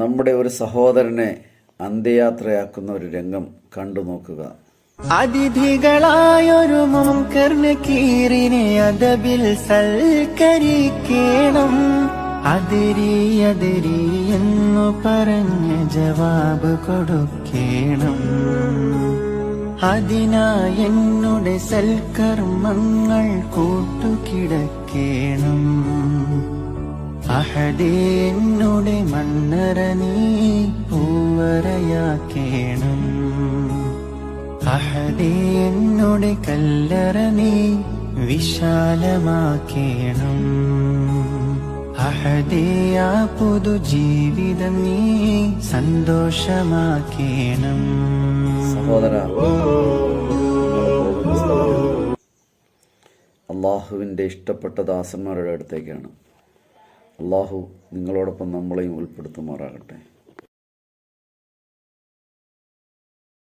നമ്മുടെ ഒരു സഹോദരനെ അന്ത്യയാത്രയാക്കുന്ന ഒരു രംഗം കണ്ടു നോക്കുക. അതിഥികളായൊരു മുൻകർ നകീറിനെ അദബിൽ സൽക്കരിക്കണം. അതിരി എന്നു പറഞ്ഞ് ജവാബ് കൊടുക്കണം. അതിനായി എന്നുടെ സൽക്കർമ്മങ്ങൾ കൂട്ടുകിടക്കണം. അഹദേ എന്നുടെ മണ്ണറ നീ പൂവറയാക്കേണം. അഹദേ എന്നുടെ കല്ലറ നീ വിശാലമാക്കേണം. അഹദേ ആ പുതു ജീവിതം നീ സന്തോഷമാക്കേണം. സഹോദര, അള്ളാഹുവിൻ്റെ ഇഷ്ടപ്പെട്ട ദാസന്മാരുടെ അടുത്തേക്കാണ്. അള്ളാഹു നിങ്ങളോടൊപ്പം നമ്മളെയും ഉൾപ്പെടുത്തുമാറാകട്ടെ.